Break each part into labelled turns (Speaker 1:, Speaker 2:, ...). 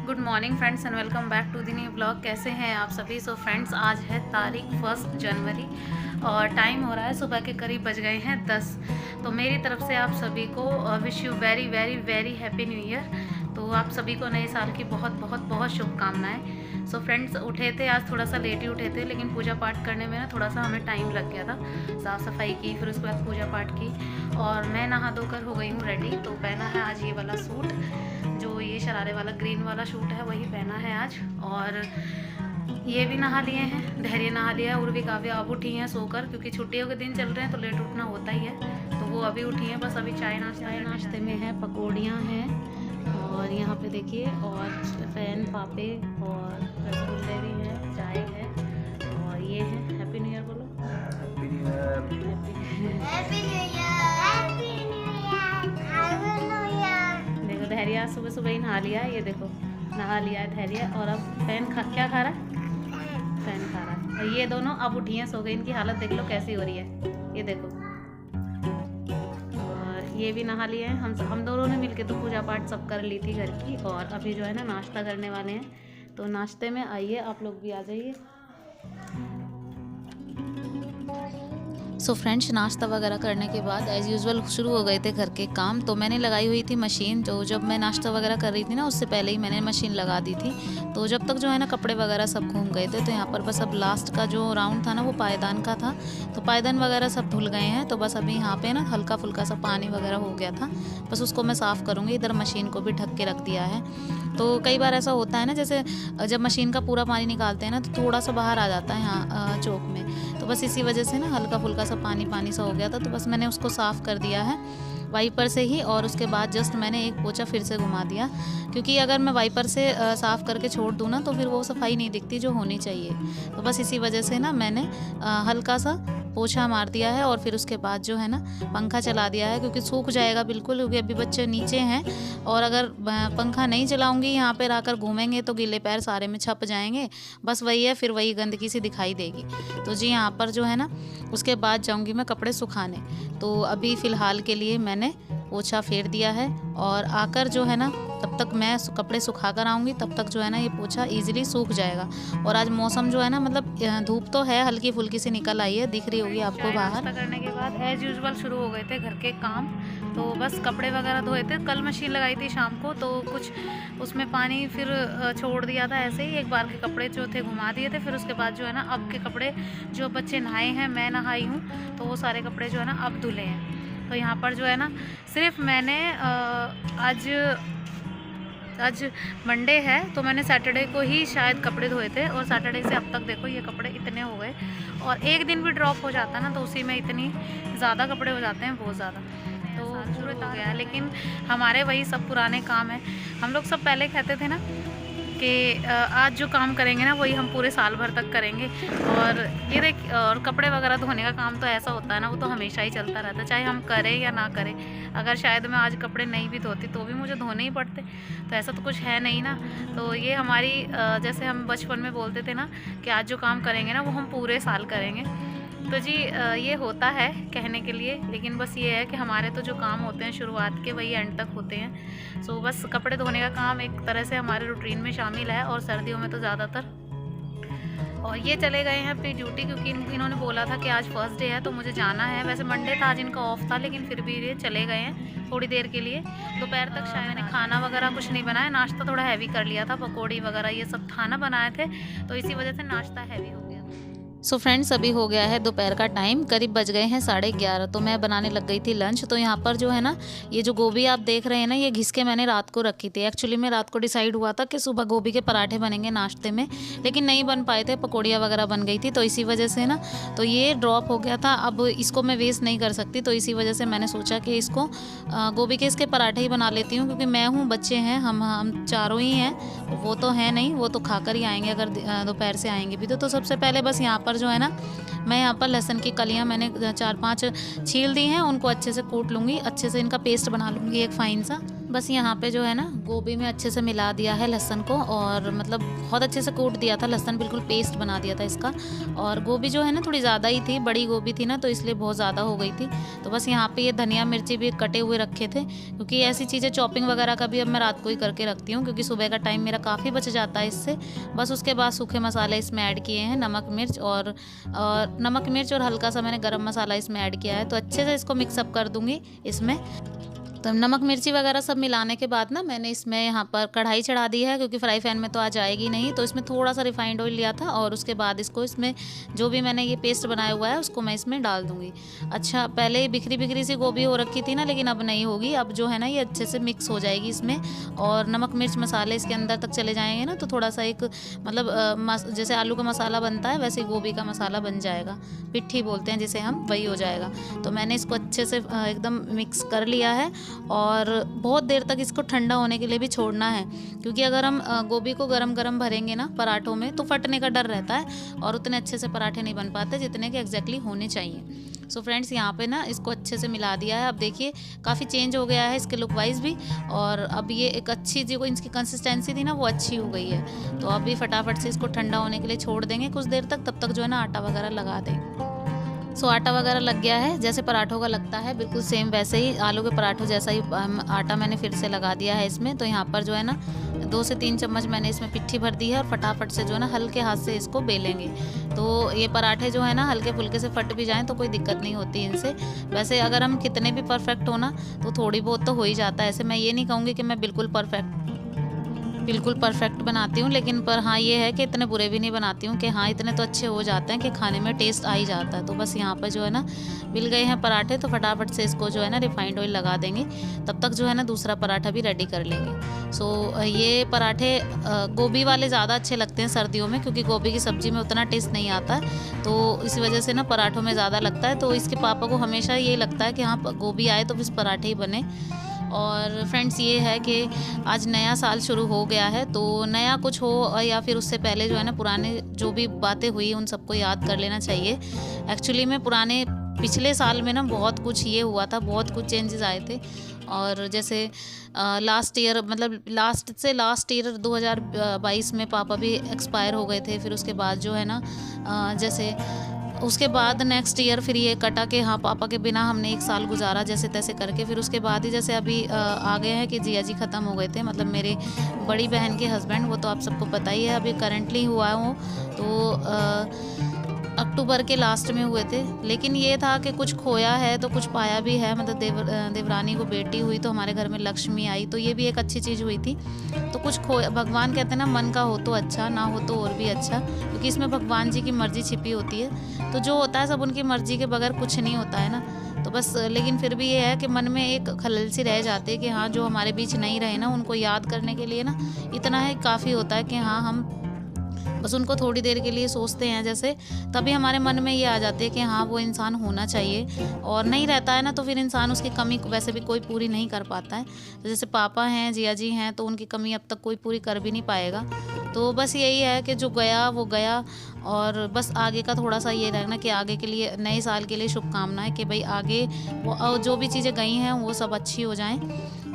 Speaker 1: Good morning friends and welcome back to the new blog. कैसे हैं आप सभी। सो फ्रेंड्स, आज है तारीख 1 जनवरी और टाइम हो रहा है सुबह के करीब बज गए हैं 10। तो मेरी तरफ से आप सभी को wish you very very very happy new year. तो आप सभी को नए साल की बहुत बहुत बहुत शुभकामनाएं। सो फ्रेंड्स, उठे थे आज थोड़ा सा लेट ही उठे थे, लेकिन पूजा पाठ करने में ना थोड़ा सा हमें टाइम लग गया था। साफ़ सफाई की, फिर उसके बाद पूजा पाठ की और मैं नहा धोकर हो गई हूँ रेडी। तो पहना है आज ये वाला सूट, जो ये शरारे वाला ग्रीन वाला सूट है वही पहना है आज। और ये भी नहा लिए हैं, धैर्य नहा लिया, उर्वी काव्य अब उठी हैं सोकर, क्योंकि छुट्टियों के दिन चल रहे हैं तो लेट उठना होता ही है। तो वो अभी उठी हैं, बस अभी चाय नाश्ते में है, पकौड़ियाँ हैं और यहाँ पे देखिए, और फैन पापे और रसगुल्ले भी हैं, चाय है और ये है। हैप्पी न्यू ईयर बोलो।
Speaker 2: Happy new year.
Speaker 3: Happy new year.
Speaker 1: देखो धैर्य सुबह सुबह ही नहा लिया है, ये देखो नहा लिया है धैर्य। और अब क्या खा रहा है? फैन खा रहा है। और ये दोनों अब उठी हैं, सो गई। इनकी हालत देख लो कैसी हो रही है, ये देखो। और ये भी नहा लिए हैं। हम दोनों ने मिलके तो पूजा पाठ सब कर ली थी घर की। और अभी जो है ना नाश्ता करने वाले हैं। तो नाश्ते में आइए, आप लोग भी आ जाइए। सो फ्रेंड्स, नाश्ता वगैरह करने के बाद एज़ यूजुअल शुरू हो गए थे घर के काम। तो मैंने लगाई हुई थी मशीन, जो जब मैं नाश्ता वगैरह कर रही थी ना उससे पहले ही मैंने मशीन लगा दी थी। तो जब तक जो है ना कपड़े वगैरह सब घूम गए थे, तो यहाँ पर बस अब लास्ट का जो राउंड था ना वो पायदान का था। तो पायदान वगैरह सब धुल गए हैं। तो बस अभी यहाँ पे ना हल्का फुल्का सा पानी वगैरह हो गया था, बस उसको मैं साफ़ करूँगी। इधर मशीन को भी ढक के रख दिया है। तो कई बार ऐसा होता है ना, जैसे जब मशीन का पूरा पानी निकालते हैं ना तो थोड़ा सा बाहर आ जाता है यहाँ चौक में। तो बस इसी वजह से ना हल्का फुल्का सा पानी सा हो गया था। तो बस मैंने उसको साफ़ कर दिया है वाइपर से ही। और उसके बाद जस्ट मैंने एक पोछा फिर से घुमा दिया, क्योंकि अगर मैं वाइपर से साफ़ करके छोड़ दूँ ना तो फिर वो सफाई नहीं दिखती जो होनी चाहिए। तो बस इसी वजह से ना मैंने हल्का सा पोछा मार दिया है। और फिर उसके बाद जो है ना पंखा चला दिया है, क्योंकि सूख जाएगा बिल्कुल, क्योंकि अभी बच्चे नीचे हैं। और अगर पंखा नहीं चलाऊंगी, यहाँ पे आकर घूमेंगे तो गीले पैर सारे में छप जाएंगे। बस वही है, फिर वही गंदगी सी दिखाई देगी। तो जी यहाँ पर जो है ना उसके बाद जाऊँगी मैं कपड़े सुखाने। तो अभी फ़िलहाल के लिए मैंने पोछा फेर दिया है। और आकर जो है ना तब तक मैं कपड़े सुखा कर आऊँगी, तब तक जो है ना ये पोछा ईजिली सूख जाएगा। और आज मौसम जो है ना, मतलब धूप तो है, हल्की फुल्की सी निकल आई है, दिख रही होगी आपको बाहर। करने के बाद एज यूजुअल शुरू हो गए थे घर के काम। तो बस कपड़े वगैरह धोए थे, कल मशीन लगाई थी शाम को, तो कुछ उसमें पानी फिर छोड़ दिया था ऐसे ही। एक बार के कपड़े जो थे घुमा दिए थे। फिर उसके बाद जो है ना अब के कपड़े, जो बच्चे नहाए हैं, मैं नहाई हूँ, तो वो सारे कपड़े जो है ना अब धुले हैं। तो यहाँ पर जो है ना सिर्फ मैंने आज मंडे है, तो मैंने सैटरडे को ही शायद कपड़े धोए थे। और सैटरडे से अब तक देखो ये कपड़े इतने हो गए। और एक दिन भी ड्रॉप हो जाता है ना तो उसी में इतनी ज़्यादा कपड़े हो जाते हैं, बहुत ज़्यादा। तो पूरे हो गया है, लेकिन हमारे वही सब पुराने काम हैं। हम लोग सब पहले कहते थे ना कि आज जो काम करेंगे ना वही हम पूरे साल भर तक करेंगे। और ये देख, और कपड़े वगैरह धोने का काम तो ऐसा होता है ना, वो तो हमेशा ही चलता रहता है, चाहे हम करें या ना करें। अगर शायद मैं आज कपड़े नहीं भी धोती तो भी मुझे धोने ही पड़ते। तो ऐसा तो कुछ है नहीं ना। तो ये हमारी जैसे हम बचपन में बोलते थे ना कि आज जो काम करेंगे ना वो हम पूरे साल करेंगे। तो जी ये होता है कहने के लिए, लेकिन बस ये है कि हमारे तो जो काम होते हैं शुरुआत के वही एंड तक होते हैं। सो बस कपड़े धोने का काम एक तरह से हमारे रूटीन में शामिल है, और सर्दियों में तो ज़्यादातर। और ये चले गए हैं अपनी ड्यूटी, क्योंकि इन्होंने बोला था कि आज फर्स्ट डे है तो मुझे जाना है। वैसे मंडे था, आज इनका ऑफ था, लेकिन फिर भी ये चले गए हैं थोड़ी देर के लिए। दोपहर तक शायद मैंने खाना वगैरह कुछ नहीं बनाया, नाश्ता थोड़ा हैवी कर लिया था, पकौड़ी वगैरह ये सब खाना बनाए थे, तो इसी वजह से नाश्ता हैवी हो गया। सो फ्रेंड्स, अभी हो गया है दोपहर का टाइम, करीब बज गए हैं 11:30। तो मैं बनाने लग गई थी लंच। तो यहाँ पर जो है ना ये जो गोभी आप देख रहे हैं ना, ये घिस के मैंने रात को रखी थी। एक्चुअली में रात को डिसाइड हुआ था कि सुबह गोभी के पराठे बनेंगे नाश्ते में, लेकिन नहीं बन पाए थे, पकौड़ियाँ वगैरह बन गई थी। तो इसी वजह से ना तो ये ड्रॉप हो गया था। अब इसको मैं वेस्ट नहीं कर सकती, तो इसी वजह से मैंने सोचा कि इसको गोभी के इसके पराठे ही बना लेती हूँ, क्योंकि मैं हूँ, बच्चे हैं, हम चारों ही हैं। वो तो है नहीं, वो तो खाकर ही आएंगे अगर दोपहर से आएंगे भी तो सबसे पहले बस यहाँ पर जो है ना मैं यहाँ पर लहसुन की कलियाँ मैंने 4-5 छील दी हैं, उनको अच्छे से कूट लूँगी, अच्छे से इनका पेस्ट बना लूँगी एक फ़ाइन सा। बस यहाँ पे जो है ना गोभी में अच्छे से मिला दिया है लहसुन को, और मतलब बहुत अच्छे से कूट दिया था लहसुन, बिल्कुल पेस्ट बना दिया था इसका। और गोभी जो है ना थोड़ी ज़्यादा ही थी, बड़ी गोभी थी ना, तो इसलिए बहुत ज़्यादा हो गई थी। तो बस यहाँ पे ये धनिया मिर्ची भी कटे हुए रखे थे, क्योंकि ऐसी चीज़ें चॉपिंग वगैरह का भी अब मैं रात को ही करके रखती हूँ, क्योंकि सुबह का टाइम मेरा काफ़ी बच जाता है इससे। बस उसके बाद सूखे मसाले इसमें ऐड किए हैं, नमक मिर्च और हल्का सा मैंने गरम मसाला इसमें ऐड किया है। तो अच्छे से इसको मिक्सअप कर दूँगी इसमें। तो नमक मिर्ची वगैरह सब मिलाने के बाद ना मैंने इसमें यहाँ पर कढ़ाई चढ़ा दी है, क्योंकि फ्राई पैन में तो आ जाएगी नहीं। तो इसमें थोड़ा सा रिफाइंड ऑयल लिया था, और उसके बाद इसको इसमें जो भी मैंने ये पेस्ट बनाया हुआ है उसको मैं इसमें डाल दूँगी। अच्छा, पहले बिखरी बिखरी सी गोभी हो रखी थी ना, लेकिन अब नहीं होगी। अब जो है ना ये अच्छे से मिक्स हो जाएगी इसमें, और नमक मिर्च मसाले इसके अंदर तक चले जाएंगे ना, तो थोड़ा सा एक मतलब जैसे आलू का मसाला बनता है वैसे गोभी का मसाला बन जाएगा, पिट्ठी बोलते हैं जिसे हम, वही हो जाएगा। तो मैंने इसको अच्छे से एकदम मिक्स कर लिया है, और बहुत देर तक इसको ठंडा होने के लिए भी छोड़ना है, क्योंकि अगर हम गोभी को गरम गरम भरेंगे ना पराठों में तो फटने का डर रहता है, और उतने अच्छे से पराठे नहीं बन पाते जितने के एग्जैक्टली होने चाहिए। सो फ्रेंड्स, यहाँ पे ना इसको अच्छे से मिला दिया है। अब देखिए काफ़ी चेंज हो गया है इसके लुक वाइज भी, और अब ये एक अच्छी जो इसकी कंसिस्टेंसी थी ना वो अच्छी हो गई है। तो अभी फटाफट से इसको ठंडा होने के लिए छोड़ देंगे कुछ देर तक, तब तक जो है ना आटा वगैरह लगा देंगे। सो आटा वगैरह लग गया है, जैसे पराठों का लगता है बिल्कुल सेम वैसे ही आलू के पराठों जैसा ही आटा मैंने फिर से लगा दिया है इसमें। तो यहाँ पर जो है ना 2 से 3 चम्मच मैंने इसमें पिट्ठी भर दी है, और फटाफट से जो है ना हल्के हाथ से इसको बेलेंगे। तो ये पराठे जो है ना हल्के फुल्के से फट भी जाएं तो कोई दिक्कत नहीं होती इनसे। वैसे अगर हम कितने भी परफेक्ट हो ना तो थोड़ी बहुत तो हो ही जाता है। ऐसे मैं ये नहीं कहूँगी कि मैं बिल्कुल परफेक्ट बनाती हूँ, लेकिन पर हाँ ये है कि इतने बुरे भी नहीं बनाती हूँ कि हाँ इतने तो अच्छे हो जाते हैं कि खाने में टेस्ट आ ही जाता है। तो बस यहाँ पर जो है ना मिल गए हैं पराठे, तो फटाफट से इसको जो है ना रिफाइंड ऑयल लगा देंगे। तब तक जो है ना दूसरा पराठा भी रेडी कर लेंगे। सो ये पराठे गोभी वाले ज़्यादा अच्छे लगते हैं सर्दियों में, क्योंकि गोभी की सब्ज़ी में उतना टेस्ट नहीं आता है, तो इसी वजह से ना पराठों में ज़्यादा लगता है। तो इसके पापा को हमेशा ये लगता है कि हाँ गोभी आए तो फिर पराठे ही बने। और फ्रेंड्स, ये है कि आज नया साल शुरू हो गया है, तो नया कुछ हो या फिर उससे पहले जो है ना पुराने जो भी बातें हुई उन सबको याद कर लेना चाहिए। एक्चुअली में पिछले साल में ना बहुत कुछ ये हुआ था, बहुत कुछ चेंजेस आए थे। और जैसे लास्ट ईयर 2022 में पापा भी एक्सपायर हो गए थे। फिर उसके बाद जो है ना जैसे उसके बाद नेक्स्ट ईयर फिर ये कटा कि हाँ पापा के बिना हमने 1 साल गुजारा जैसे तैसे करके। फिर उसके बाद ही जैसे अभी आ गए हैं कि जिया जी ख़त्म हो गए थे, मतलब मेरे बड़ी बहन के हस्बैंड, वो तो आप सबको पता ही है। अभी करंटली हुआ हो तो अक्टूबर के लास्ट में हुए थे। लेकिन ये था कि कुछ खोया है तो कुछ पाया भी है, मतलब देवरानी को बेटी हुई तो हमारे घर में लक्ष्मी आई, तो ये भी एक अच्छी चीज़ हुई थी। तो कुछ खोया, भगवान कहते हैं ना मन का हो तो अच्छा, ना हो तो और भी अच्छा, क्योंकि इसमें भगवान जी की मर्जी छिपी होती है। तो जो होता है सब उनकी मर्जी के बगैर कुछ नहीं होता है ना। तो बस लेकिन फिर भी ये है कि मन में एक खलल सी रह जाती है कि हाँ जो हमारे बीच नहीं रहे ना, उनको याद करने के लिए ना इतना है काफ़ी होता है कि हाँ हम बस उनको थोड़ी देर के लिए सोचते हैं जैसे, तभी हमारे मन में ये आ जाती है कि हाँ वो इंसान होना चाहिए। और नहीं रहता है ना तो फिर इंसान उसकी कमी वैसे भी कोई पूरी नहीं कर पाता है। तो जैसे पापा हैं, जिया जी हैं, तो उनकी कमी अब तक कोई पूरी कर भी नहीं पाएगा। तो बस यही है कि जो गया वो गया, और बस आगे का थोड़ा सा ये रहना कि आगे के लिए, नए साल के लिए शुभकामनाएं कि भाई आगे वो जो भी चीज़ें गई हैं वो सब अच्छी हो जाएं।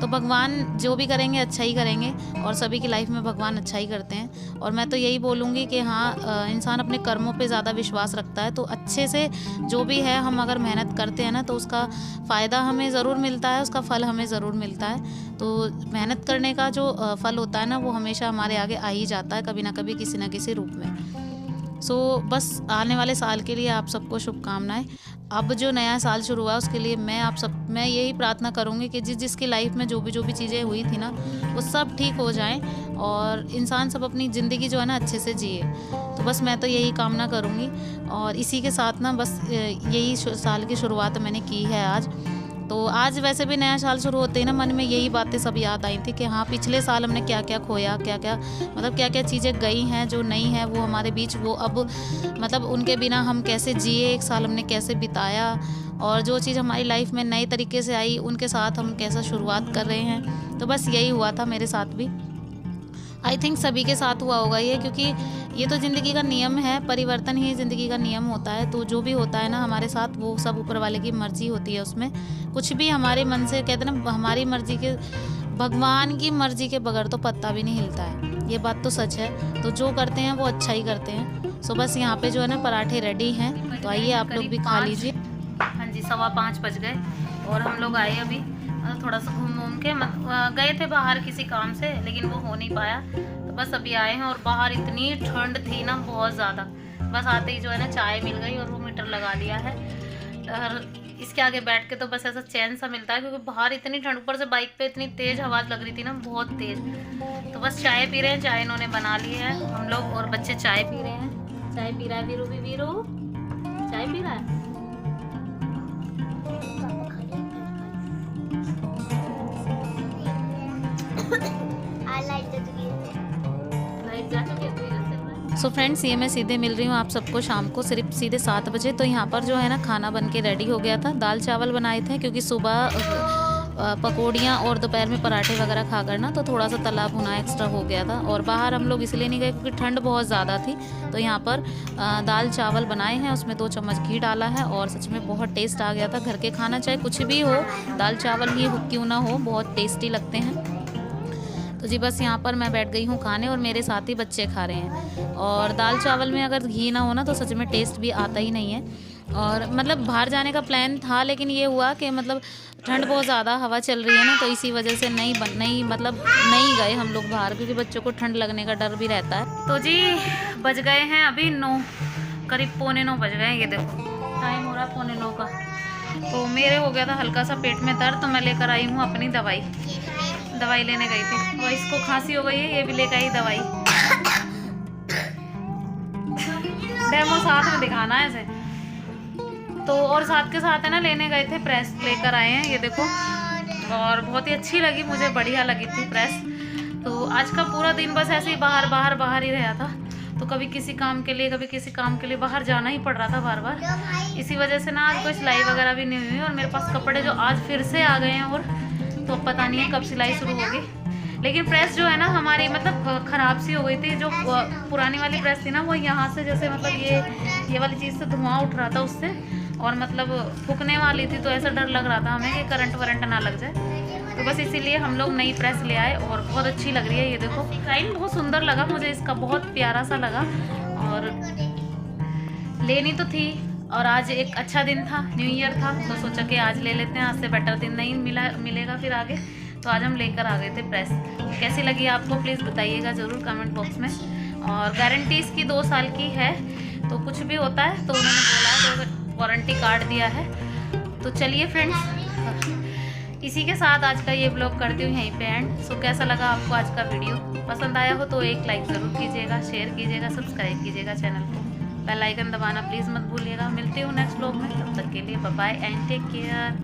Speaker 1: तो भगवान जो भी करेंगे अच्छा ही करेंगे, और सभी की लाइफ में भगवान अच्छा ही करते हैं। और मैं तो यही बोलूँगी कि हाँ इंसान अपने कर्मों पे ज़्यादा विश्वास रखता है तो अच्छे से जो भी है हम अगर मेहनत करते हैं ना तो उसका फ़ायदा हमें ज़रूर मिलता है, उसका फल हमें ज़रूर मिलता है। तो मेहनत करने का जो फल होता है ना वो हमेशा हमारे आगे आ ही जाता है, कभी ना कभी किसी न किसी रूप में। सो बस आने वाले साल के लिए आप सबको शुभकामनाएं। अब जो नया साल शुरू हुआ उसके लिए मैं यही प्रार्थना करूंगी कि जिसकी लाइफ में जो भी चीज़ें हुई थी ना वो सब ठीक हो जाएं, और इंसान सब अपनी ज़िंदगी जो है ना अच्छे से जिए। तो बस मैं तो यही कामना करूंगी, और इसी के साथ ना बस यही साल की शुरुआत मैंने की है आज। तो आज वैसे भी नया साल शुरू होते ही ना मन में यही बातें सब याद आई थी कि हाँ पिछले साल हमने क्या क्या खोया, क्या क्या चीज़ें गई हैं जो नहीं है वो हमारे बीच, वो अब मतलब उनके बिना हम कैसे जिए, 1 साल हमने कैसे बिताया, और जो चीज़ हमारी लाइफ में नए तरीके से आई उनके साथ हम कैसा शुरुआत कर रहे हैं। तो बस यही हुआ था मेरे साथ भी, आई थिंक सभी के साथ हुआ होगा ये, क्योंकि ये तो ज़िंदगी का नियम है, परिवर्तन ही ज़िंदगी का नियम होता है। तो जो भी होता है ना हमारे साथ वो सब ऊपर वाले की मर्जी होती है, उसमें कुछ भी हमारे मन से कहते हैं ना हमारी मर्जी के भगवान की मर्जी के बगैर तो पत्ता भी नहीं हिलता है, ये बात तो सच है। तो जो करते हैं वो अच्छा ही करते हैं। सो बस यहाँ पे जो है ना पराठे रेडी हैं, तो आइए आप लोग भी खा लीजिए। हाँ जी, 5:15 बज गए और हम लोग आए अभी थोड़ा सा घूम के गए थे बाहर किसी काम से, लेकिन वो हो नहीं पाया, तो बस अभी आए हैं। और बाहर इतनी ठंड थी ना, बहुत ज़्यादा। बस आते ही जो है ना चाय मिल गई और वो मीटर लगा लिया है। और इसके आगे बैठ के तो बस ऐसा चैन सा मिलता है, क्योंकि बाहर इतनी ठंड, ऊपर से बाइक पे इतनी तेज़ हवा लग रही थी ना, बहुत तेज़। तो बस चाय पी रहे हैं, चाय इन्होंने बना ली है, हम लोग और बच्चे चाय पी रहे हैं। चाय पी रहा है वीरू भी, वीरू चाय पी रहा है। सो फ्रेंड्स, ये मैं सीधे मिल रही हूँ आप सबको शाम को सिर्फ सीधे 7 बजे। तो यहाँ पर जो है ना खाना बन के रेडी हो गया था। दाल चावल बनाए थे, क्योंकि सुबह पकौड़ियाँ और दोपहर में पराठे वगैरह खा कर ना तो थोड़ा सा तला भुना एक्स्ट्रा हो गया था। और बाहर हम लोग इसलिए नहीं गए क्योंकि ठंड बहुत ज़्यादा थी। तो यहाँ पर दाल चावल बनाए हैं, उसमें 2 चम्मच घी डाला है और सच में बहुत टेस्ट आ गया था। घर के खाना चाहे कुछ भी हो, दाल चावल ही क्यों ना हो, बहुत टेस्टी लगते हैं। तो जी बस यहाँ पर मैं बैठ गई हूँ खाने और मेरे साथ ही बच्चे खा रहे हैं। और दाल चावल में अगर घी ना हो ना तो सच में टेस्ट भी आता ही नहीं है। और मतलब बाहर जाने का प्लान था, लेकिन ये हुआ कि मतलब ठंड बहुत ज़्यादा हवा चल रही है ना, तो इसी वजह से नहीं गए हम लोग बाहर, क्योंकि बच्चों को ठंड लगने का डर भी रहता है। तो जी बज गए हैं अभी 9, करीब 8:45 बज गए हैं। ये देखो टाइम हो रहा है 8:45 का। तो मेरे हो गया था हल्का सा पेट में दर्द, तो मैं लेकर आई हूँ अपनी दवाई लेने गई थी। और इसको खांसी हो गई है, ये भी लेकर आई दवाई। डेमो साथ में दिखाना है ऐसे। तो और साथ के साथ है ना लेने गए थे प्रेस, लेकर आए हैं ये देखो। और बहुत ही अच्छी लगी मुझे, बढ़िया लगी थी प्रेस। तो आज का पूरा दिन बस ऐसे ही बाहर ही रहा था। तो कभी किसी काम के लिए, कभी किसी काम के लिए बाहर जाना ही पड़ रहा था बार बार। इसी वजह से ना आज कोई सिलाई वगैरह भी नहीं हुई। और मेरे पास कपड़े जो आज फिर से आ गए हैं, और तो पता नहीं है कब सिलाई शुरू होगी। लेकिन प्रेस जो है ना हमारी मतलब ख़राब सी हो गई थी। जो पुरानी वाली प्रेस थी ना, वो यहाँ से जैसे मतलब ये वाली चीज़ से धुआं उठ रहा था उससे, और मतलब फूकने वाली थी। तो ऐसा डर लग रहा था हमें कि करंट वरंट ना लग जाए। तो बस इसीलिए हम लोग नई प्रेस ले आए, और बहुत अच्छी लग रही है। ये देखो डिज़ाइन बहुत सुंदर लगा मुझे इसका, बहुत प्यारा सा लगा। और लेनी तो थी, और आज एक अच्छा दिन था, न्यू ईयर था, तो सोचा कि आज ले लेते हैं, आज से बेटर दिन नहीं मिलेगा फिर आगे। तो आज हम लेकर आ गए थे प्रेस। कैसी लगी आपको प्लीज़ बताइएगा ज़रूर कमेंट बॉक्स में। और गारंटी इसकी 2 साल की है, तो कुछ भी होता है तो उन्होंने बोला तो वारंटी कार्ड दिया है। तो चलिए फ्रेंड्स, इसी के साथ आज का ये ब्लॉग करती हूँ यहीं पे एंड। सो कैसा लगा आपको आज का वीडियो? पसंद आया हो तो एक लाइक ज़रूर कीजिएगा, शेयर कीजिएगा, सब्सक्राइब कीजिएगा चैनल को, बेल आइकन दबाना प्लीज़ मत भूलिएगा। मिलती हूँ नेक्स्ट ब्लॉग में, तब तक के लिए bye bye and take care.